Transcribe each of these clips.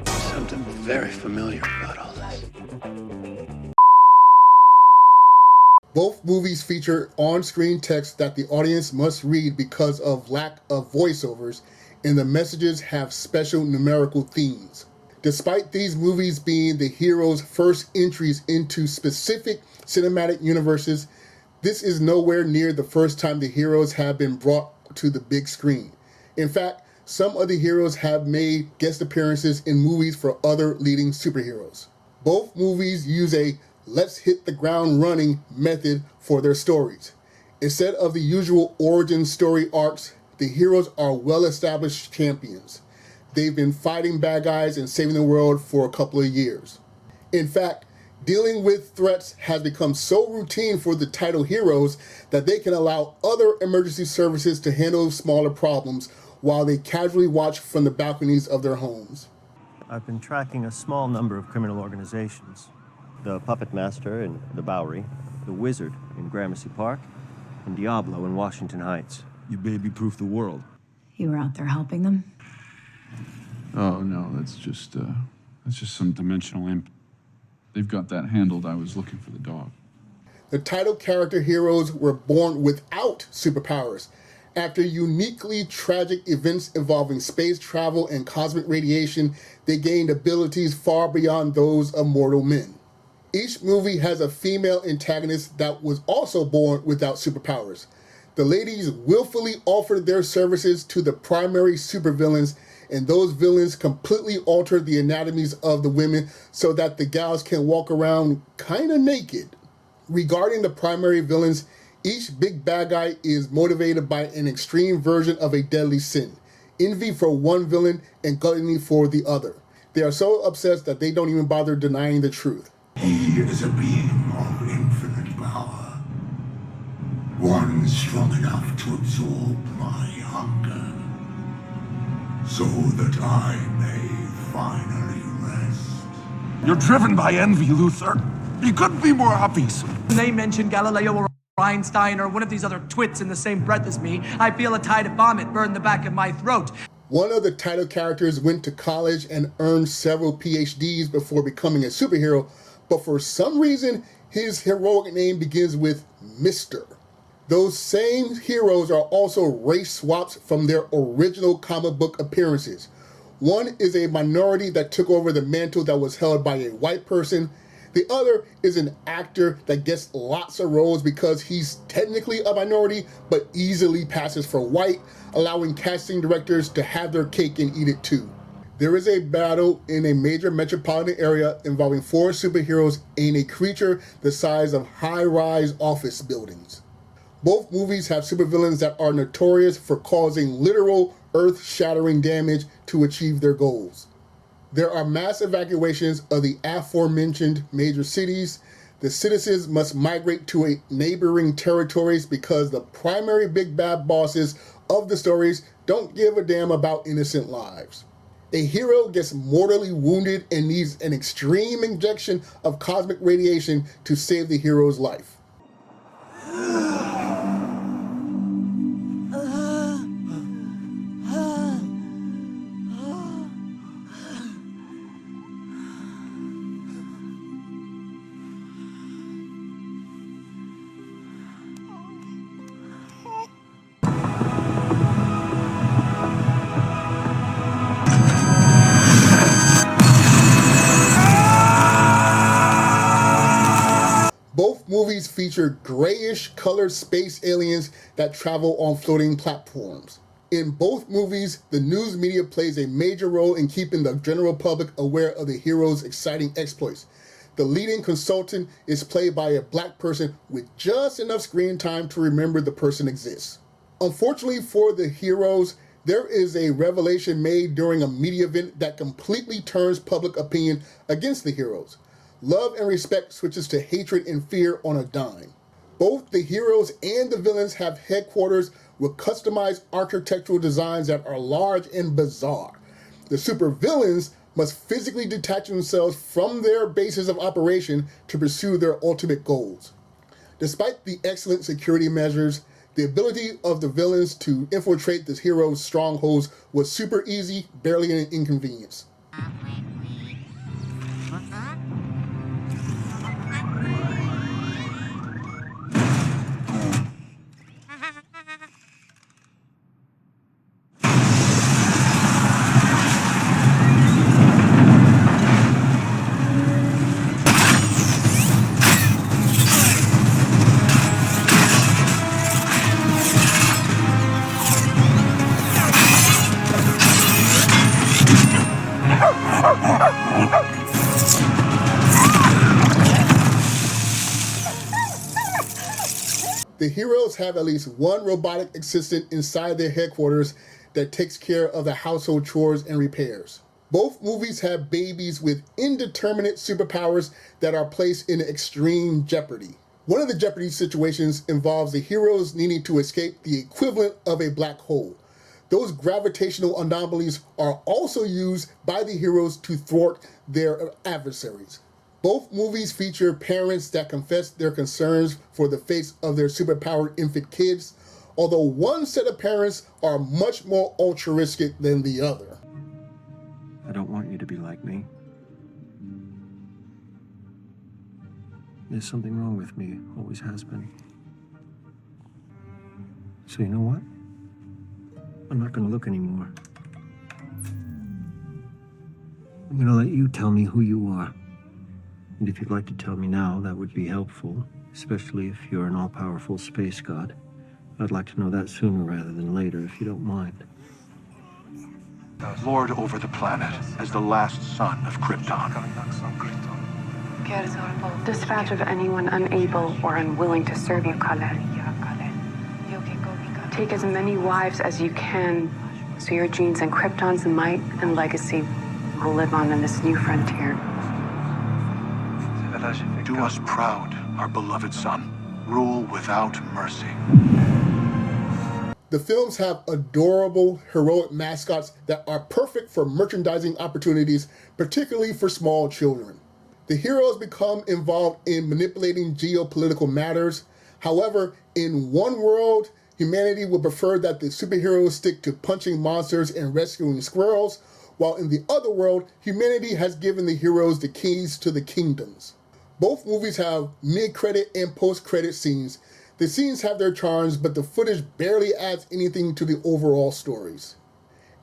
Something very familiar about all this. Both movies feature on-screen text that the audience must read because of lack of voiceovers, and the messages have special numerical themes. Despite these movies being the heroes' first entries into specific cinematic universes, this is nowhere near the first time the heroes have been brought to the big screen. In fact, some of the heroes have made guest appearances in movies for other leading superheroes. Both movies use a let's hit the ground running method for their stories. Instead of the usual origin story arcs, the heroes are well-established champions. They've been fighting bad guys and saving the world for a couple of years. In fact, dealing with threats has become so routine for the title heroes that they can allow other emergency services to handle smaller problems while they casually watch from the balconies of their homes. I've been tracking a small number of criminal organizations. The Puppet Master in the Bowery, the Wizard in Gramercy Park, and Diablo in Washington Heights. You baby-proof the world. You were out there helping them? Oh, no, that's just some dimensional imp. They've got that handled. I was looking for the dog. The title character heroes were born without superpowers. After uniquely tragic events involving space travel and cosmic radiation, they gained abilities far beyond those of mortal men. Each movie has a female antagonist that was also born without superpowers. The ladies willfully offered their services to the primary supervillains, and those villains completely altered the anatomies of the women so that the gals can walk around kinda naked. Regarding the primary villains, each big bad guy is motivated by an extreme version of a deadly sin, envy for one villain and gluttony for the other. They are so obsessed that they don't even bother denying the truth. He is a being of infinite power, one strong enough to absorb my hunger, so that I may finally rest. You're driven by envy, Luther. You couldn't be more obvious. They mention Galileo or Einstein or one of these other twits in the same breath as me, I feel a tide of vomit burn the back of my throat. One of the title characters went to college and earned several PhDs before becoming a superhero, but for some reason, his heroic name begins with Mr. Those same heroes are also race swaps from their original comic book appearances. One is a minority that took over the mantle that was held by a white person. The other is an actor that gets lots of roles because he's technically a minority, but easily passes for white, allowing casting directors to have their cake and eat it too. There is a battle in a major metropolitan area involving 4 superheroes and a creature the size of high-rise office buildings. Both movies have supervillains that are notorious for causing literal earth-shattering damage to achieve their goals. There are mass evacuations of the aforementioned major cities. The citizens must migrate to neighboring territories because the primary big bad bosses of the stories don't give a damn about innocent lives. A hero gets mortally wounded and needs an extreme injection of cosmic radiation to save the hero's life. Both movies feature grayish colored space aliens that travel on floating platforms. In both movies, the news media plays a major role in keeping the general public aware of the heroes' exciting exploits. The leading consultant is played by a black person with just enough screen time to remember the person exists. Unfortunately for the heroes, there is a revelation made during a media event that completely turns public opinion against the heroes. Love and respect switches to hatred and fear on a dime. Both the heroes and the villains have headquarters with customized architectural designs that are large and bizarre. The supervillains must physically detach themselves from their bases of operation to pursue their ultimate goals. Despite the excellent security measures, The ability of the villains to infiltrate the heroes' strongholds was super easy, barely an inconvenience. The heroes have at least one robotic assistant inside their headquarters that takes care of the household chores and repairs. Both movies have babies with indeterminate superpowers that are placed in extreme jeopardy. One of the jeopardy situations involves the heroes needing to escape the equivalent of a black hole. Those gravitational anomalies are also used by the heroes to thwart their adversaries. Both movies feature parents that confess their concerns for the fate of their superpowered infant kids, although one set of parents are much more altruistic than the other. I don't want you to be like me. There's something wrong with me, always has been. So you know what? I'm not gonna look anymore. I'm gonna let you tell me who you are. And if you'd like to tell me now, that would be helpful, especially if you're an all-powerful space god. I'd like to know that sooner rather than later, if you don't mind. Lord over the planet, as the last son of Krypton. Dispatch of anyone unable or unwilling to serve you, Khaled. Take as many wives as you can, so your genes and Krypton's might and legacy will live on in this new frontier. Do us proud, our beloved son. Rule without mercy. The films have adorable, heroic mascots that are perfect for merchandising opportunities, particularly for small children. The heroes become involved in manipulating geopolitical matters. However, in one world, humanity would prefer that the superheroes stick to punching monsters and rescuing squirrels, while in the other world, humanity has given the heroes the keys to the kingdoms. Both movies have mid-credit and post-credit scenes. The scenes have their charms, but the footage barely adds anything to the overall stories.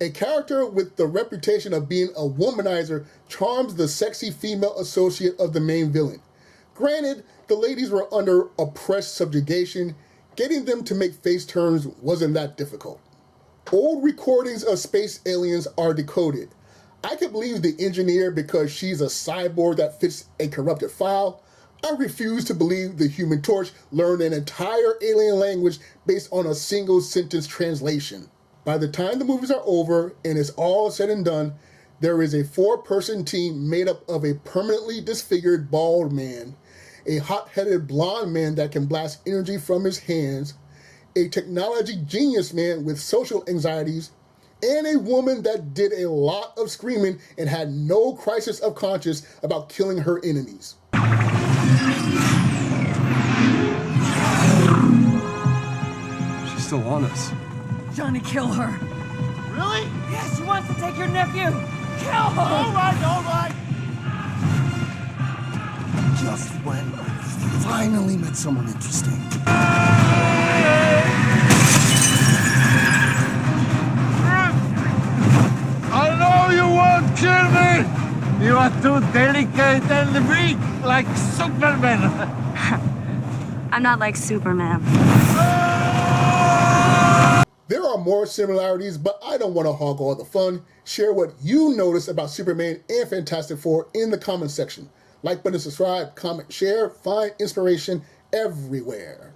A character with the reputation of being a womanizer charms the sexy female associate of the main villain. Granted, the ladies were under oppressed subjugation. Getting them to make face turns wasn't that difficult. Old recordings of space aliens are decoded. I could believe the engineer because she's a cyborg that fits a corrupted file. I refuse to believe the Human Torch learned an entire alien language based on a single sentence translation. By the time the movies are over and it's all said and done, there is a 4-person team made up of a permanently disfigured bald man, a hot-headed blonde man that can blast energy from his hands, a technology genius man with social anxieties, and a woman that did a lot of screaming and had no crisis of conscience about killing her enemies. She's still on us. Johnny, kill her. Really? Yes, she wants to take your nephew. Kill her! All right. Just when I finally met someone interesting. I know you won't kill me! You are too delicate and weak, like Superman. I'm not like Superman. There are more similarities, but I don't want to hog all the fun. Share what you noticed about Superman and Fantastic Four in the comment section. Like button, subscribe, comment, share, find inspiration everywhere.